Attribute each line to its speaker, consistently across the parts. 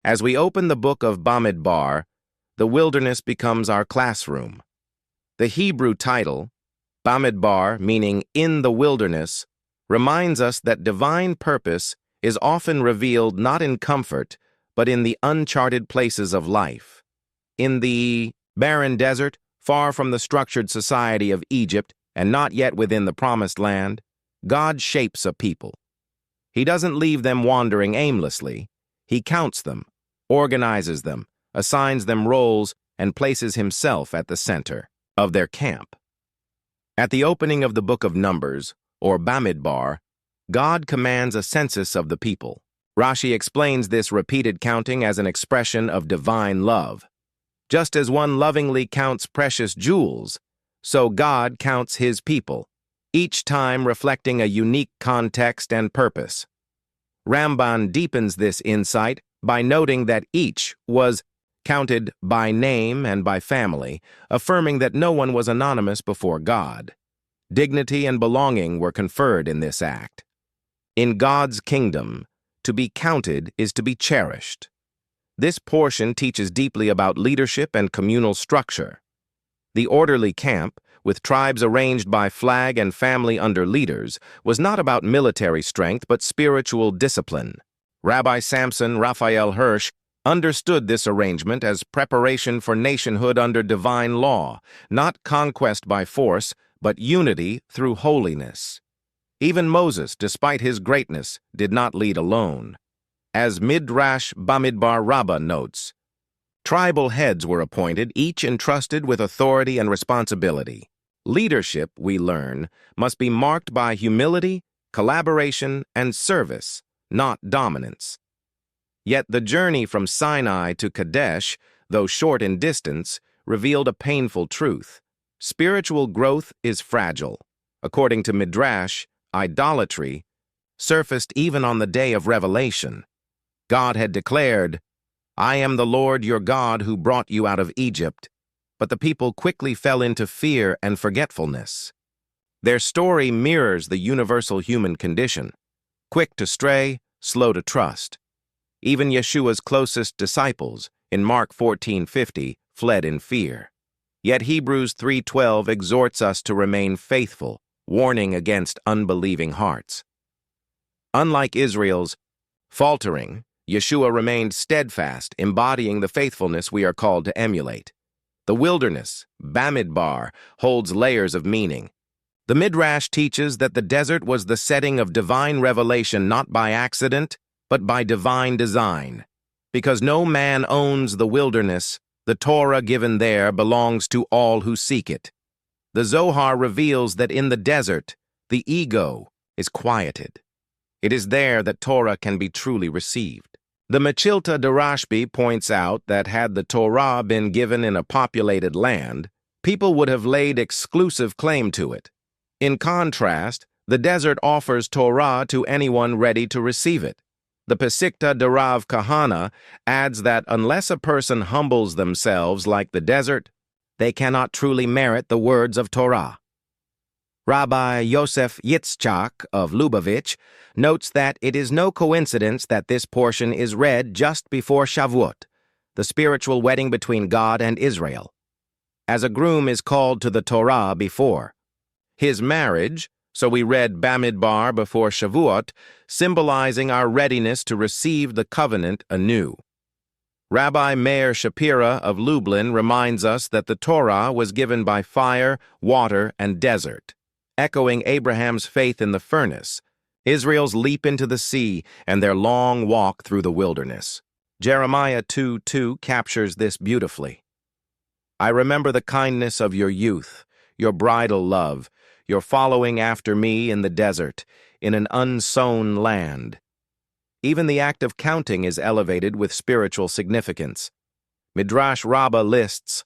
Speaker 1: As we open the book of Bamidbar, the wilderness becomes our classroom. The Hebrew title, Bamidbar, meaning in the wilderness, reminds us that divine purpose is often revealed not in comfort, but in the uncharted places of life. In the barren desert, far from the structured society of Egypt and not yet within the promised land, God shapes a people. He doesn't leave them wandering aimlessly. He counts them, organizes them, assigns them roles, and places himself at the center of their camp. At the opening of the book of Numbers, or Bamidbar, God commands a census of the people. Rashi explains this repeated counting as an expression of divine love. Just as one lovingly counts precious jewels, so God counts his people, each time reflecting a unique context and purpose. Ramban deepens this insight by noting that each was counted by name and by family, affirming that no one was anonymous before God. Dignity and belonging were conferred in this act. In God's kingdom, to be counted is to be cherished. This portion teaches deeply about leadership and communal structure. The orderly camp, with tribes arranged by flag and family under leaders, was not about military strength but spiritual discipline. Rabbi Samson Raphael Hirsch understood this arrangement as preparation for nationhood under divine law, not conquest by force, but unity through holiness. Even Moses, despite his greatness, did not lead alone. As Midrash Bamidbar Rabbah notes, tribal heads were appointed, each entrusted with authority and responsibility. Leadership, we learn, must be marked by humility, collaboration, and service, not dominance. Yet the journey from Sinai to Kadesh, though short in distance, revealed a painful truth. Spiritual growth is fragile. According to Midrash, idolatry surfaced even on the day of revelation. God had declared, "I am the Lord your God who brought you out of Egypt," but the people quickly fell into fear and forgetfulness. Their story mirrors the universal human condition, quick to stray, slow to trust. Even Yeshua's closest disciples, in Mark 14:50, fled in fear. Yet Hebrews 3:12 exhorts us to remain faithful, warning against unbelieving hearts. Unlike Israel's faltering, Yeshua remained steadfast, embodying the faithfulness we are called to emulate. The wilderness, Bamidbar, holds layers of meaning. The Midrash teaches that the desert was the setting of divine revelation not by accident, but by divine design. Because no man owns the wilderness, the Torah given there belongs to all who seek it. The Zohar reveals that in the desert, the ego is quieted. It is there that Torah can be truly received. The Mechilta Darashbi points out that had the Torah been given in a populated land, people would have laid exclusive claim to it. In contrast, the desert offers Torah to anyone ready to receive it. The Pesikta Darav Kahana adds that unless a person humbles themselves like the desert, they cannot truly merit the words of Torah. Rabbi Yosef Yitzchak of Lubavitch notes that it is no coincidence that this portion is read just before Shavuot, the spiritual wedding between God and Israel. As a groom is called to the Torah before his marriage, so we read Bamidbar before Shavuot, symbolizing our readiness to receive the covenant anew. Rabbi Meir Shapira of Lublin reminds us that the Torah was given by fire, water, and desert. Echoing Abraham's faith in the furnace, Israel's leap into the sea, and their long walk through the wilderness. Jeremiah 2:2 captures this beautifully. I remember the kindness of your youth, your bridal love, your following after me in the desert, in an unsown land. Even the act of counting is elevated with spiritual significance. Midrash Rabbah lists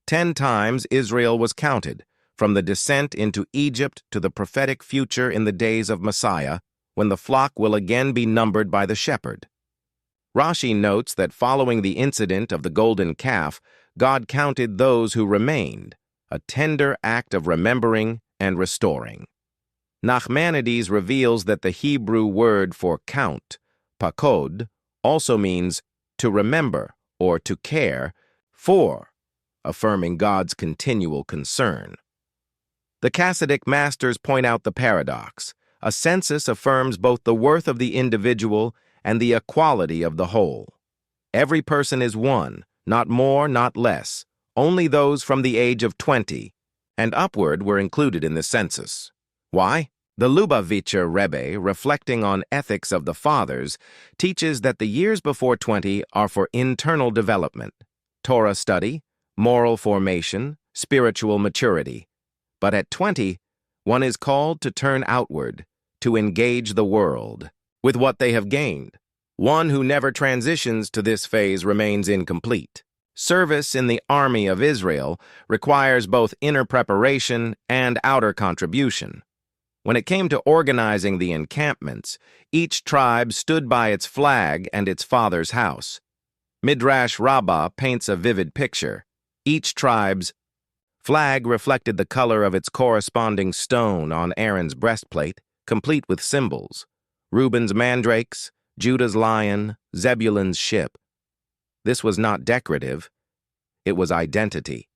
Speaker 1: 10 times Israel was counted, from the descent into Egypt to the prophetic future in the days of Messiah, when the flock will again be numbered by the shepherd. Rashi notes that following the incident of the golden calf, God counted those who remained, a tender act of remembering and restoring. Nachmanides reveals that the Hebrew word for count, pakod, also means to remember, or to care for, affirming God's continual concern. The Hasidic masters point out the paradox. A census affirms both the worth of the individual and the equality of the whole. Every person is one, not more, not less. Only those from the age of 20 and upward were included in the census. Why? The Lubavitcher Rebbe, reflecting on ethics of the fathers, teaches that the years before 20 are for internal development, Torah study, moral formation, spiritual maturity. But at 20, one is called to turn outward, to engage the world with what they have gained. One who never transitions to this phase remains incomplete. Service in the army of Israel requires both inner preparation and outer contribution. When it came to organizing the encampments, each tribe stood by its flag and its father's house. Midrash Rabbah paints a vivid picture. Each tribe's flag reflected the color of its corresponding stone on Aaron's breastplate, complete with symbols: Reuben's mandrakes, Judah's lion, Zebulun's ship. This was not decorative, it was identity.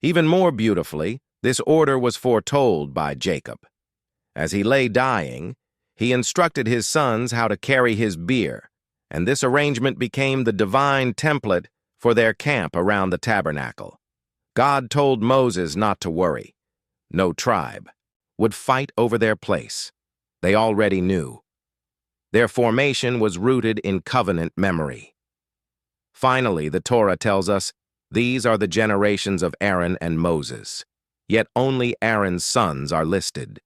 Speaker 1: Even more beautifully, this order was foretold by Jacob. As he lay dying, he instructed his sons how to carry his bier, and this arrangement became the divine template for their camp around the tabernacle. God told Moses not to worry. No tribe would fight over their place. They already knew. Their formation was rooted in covenant memory. Finally, the Torah tells us, these are the generations of Aaron and Moses, yet only Aaron's sons are listed.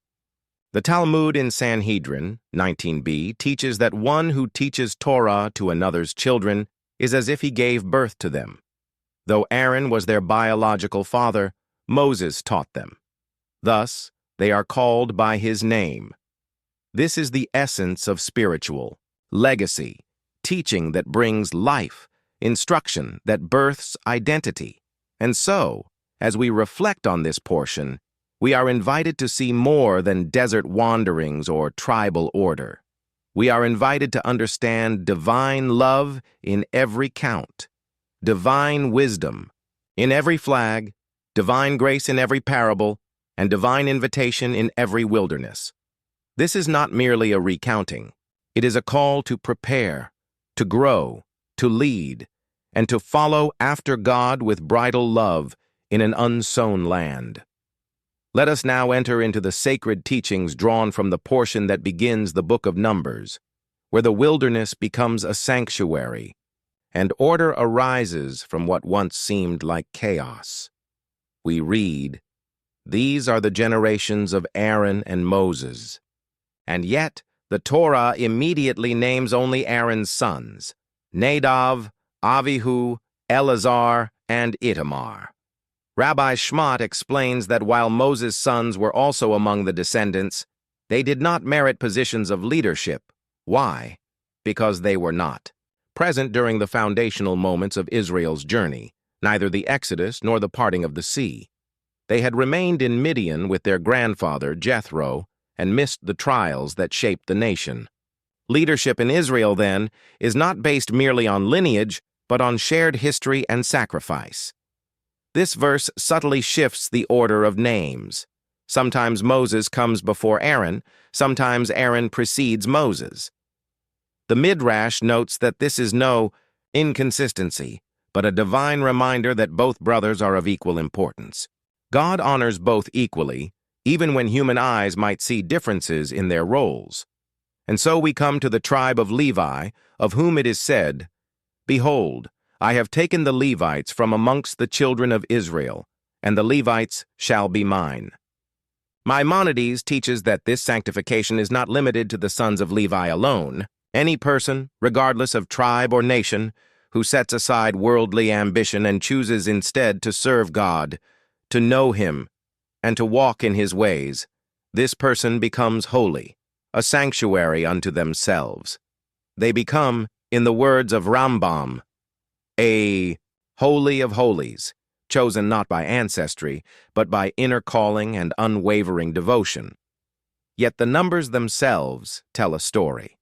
Speaker 1: The Talmud in Sanhedrin, 19b, teaches that one who teaches Torah to another's children is as if he gave birth to them. Though Aaron was their biological father, Moses taught them. Thus, they are called by his name. This is the essence of spiritual legacy, teaching that brings life, instruction that births identity. And so, as we reflect on this portion, we are invited to see more than desert wanderings or tribal order. We are invited to understand divine love in every count, divine wisdom in every flag, divine grace in every parable, and divine invitation in every wilderness. This is not merely a recounting. It is a call to prepare, to grow, to lead, and to follow after God with bridal love in an unsown land. Let us now enter into the sacred teachings drawn from the portion that begins the book of Numbers, where the wilderness becomes a sanctuary, and order arises from what once seemed like chaos. We read, "These are the generations of Aaron and Moses." And yet, the Torah immediately names only Aaron's sons, Nadav, Avihu, Eleazar, and Itamar. Rabbi Shmot explains that while Moses' sons were also among the descendants, they did not merit positions of leadership. Why? Because they were not present during the foundational moments of Israel's journey, neither the Exodus nor the parting of the sea. They had remained in Midian with their grandfather, Jethro, and missed the trials that shaped the nation. Leadership in Israel, then, is not based merely on lineage, but on shared history and sacrifice. This verse subtly shifts the order of names. Sometimes Moses comes before Aaron, sometimes Aaron precedes Moses. The Midrash notes that this is no inconsistency, but a divine reminder that both brothers are of equal importance. God honors both equally, even when human eyes might see differences in their roles. And so we come to the tribe of Levi, of whom it is said, "Behold, I have taken the Levites from amongst the children of Israel, and the Levites shall be mine." Maimonides teaches that this sanctification is not limited to the sons of Levi alone. Any person, regardless of tribe or nation, who sets aside worldly ambition and chooses instead to serve God, to know Him, and to walk in His ways, this person becomes holy, a sanctuary unto themselves. They become, in the words of Rambam, a holy of holies, chosen not by ancestry, but by inner calling and unwavering devotion. Yet the numbers themselves tell a story.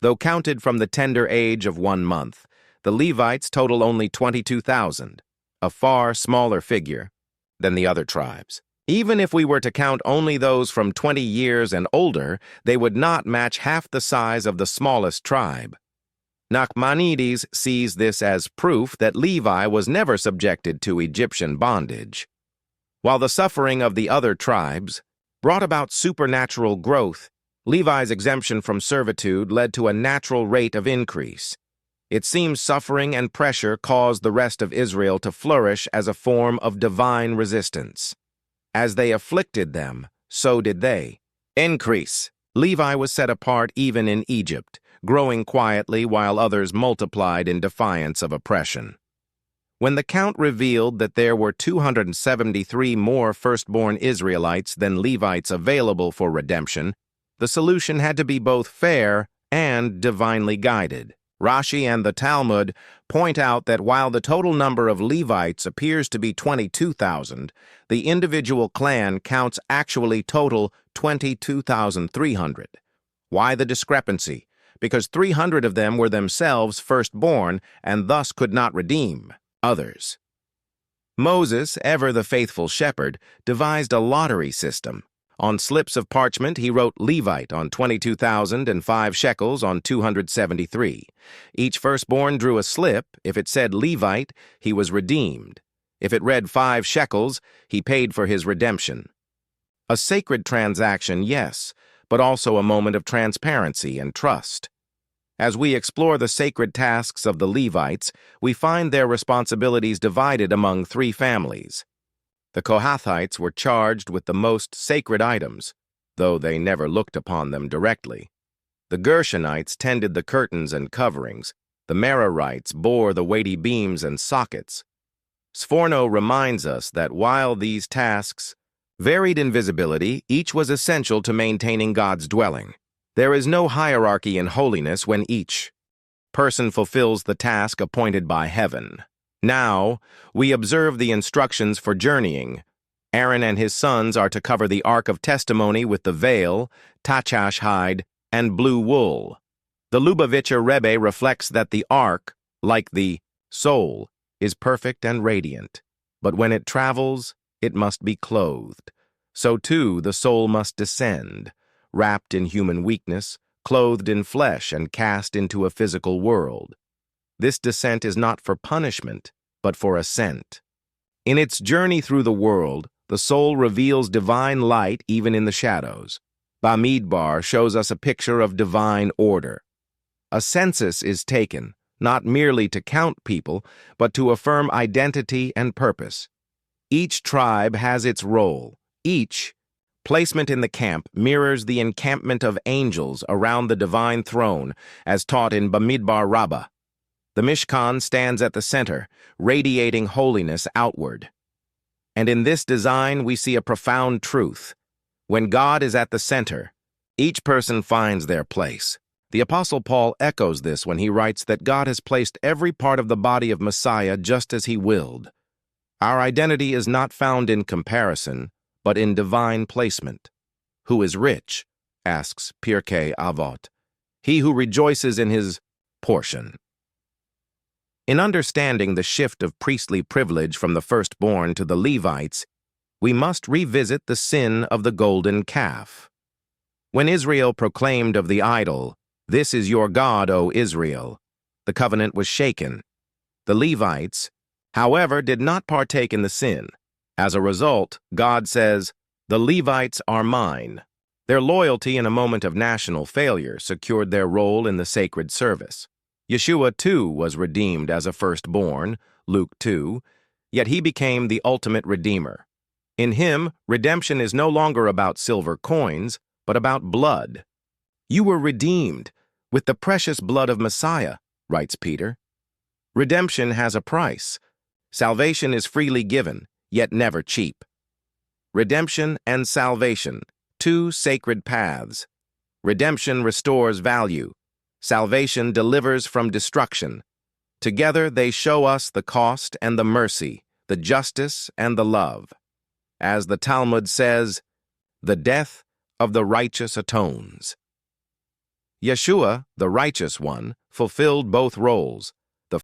Speaker 1: Though counted from the tender age of 1 month, the Levites total only 22,000, a far smaller figure than the other tribes. Even if we were to count only those from 20 years and older, they would not match half the size of the smallest tribe. Nachmanides sees this as proof that Levi was never subjected to Egyptian bondage. While the suffering of the other tribes brought about supernatural growth, Levi's exemption from servitude led to a natural rate of increase. It seems suffering and pressure caused the rest of Israel to flourish as a form of divine resistance. As they afflicted them, so did they increase. Levi was set apart even in Egypt, growing quietly while others multiplied in defiance of oppression. When the count revealed that there were 273 more firstborn Israelites than Levites available for redemption, the solution had to be both fair and divinely guided. Rashi and the Talmud point out that while the total number of Levites appears to be 22,000, the individual clan counts actually total 22,300. Why the discrepancy? Because 300 of them were themselves firstborn and thus could not redeem others. Moses, ever the faithful shepherd, devised a lottery system. On slips of parchment, he wrote Levite on 22,005 shekels on 273. Each firstborn drew a slip. If it said Levite, he was redeemed. If it read 5 shekels, he paid for his redemption. A sacred transaction, yes, but also a moment of transparency and trust. As we explore the sacred tasks of the Levites, we find their responsibilities divided among 3 families. The Kohathites were charged with the most sacred items, though they never looked upon them directly. The Gershonites tended the curtains and coverings. The Merarites bore the weighty beams and sockets. Sforno reminds us that while these tasks varied in visibility, each was essential to maintaining God's dwelling. There is no hierarchy in holiness when each person fulfills the task appointed by heaven. Now, we observe the instructions for journeying. Aaron and his sons are to cover the Ark of Testimony with the veil, tachash hide, and blue wool. The Lubavitcher Rebbe reflects that the Ark, like the soul, is perfect and radiant, but when it travels, it must be clothed. So too the soul must descend, wrapped in human weakness, clothed in flesh and cast into a physical world. This descent is not for punishment, but for ascent. In its journey through the world, the soul reveals divine light even in the shadows. Bamidbar shows us a picture of divine order. A census is taken, not merely to count people, but to affirm identity and purpose. Each tribe has its role. Each placement in the camp mirrors the encampment of angels around the divine throne, as taught in Bamidbar Rabbah. The Mishkan stands at the center, radiating holiness outward. And in this design, we see a profound truth. When God is at the center, each person finds their place. The Apostle Paul echoes this when he writes that God has placed every part of the body of Messiah just as he willed. Our identity is not found in comparison, but in divine placement. Who is rich? Asks Pirkei Avot. He who rejoices in his portion. In understanding the shift of priestly privilege from the firstborn to the Levites, we must revisit the sin of the golden calf. When Israel proclaimed of the idol, "This is your God, O Israel," the covenant was shaken. The Levites, however, did not partake in the sin. As a result, God says, "The Levites are mine." Their loyalty in a moment of national failure secured their role in the sacred service. Yeshua, too, was redeemed as a firstborn, Luke 2, yet he became the ultimate redeemer. In him, redemption is no longer about silver coins, but about blood. "You were redeemed with the precious blood of Messiah," writes Peter. Redemption has a price. Salvation is freely given, yet never cheap. Redemption and salvation, 2 sacred paths. Redemption restores value. Salvation delivers from destruction. Together they show us the cost and the mercy, the justice and the love. As the Talmud says, "The death of the righteous atones." Yeshua, the righteous one, fulfilled both roles.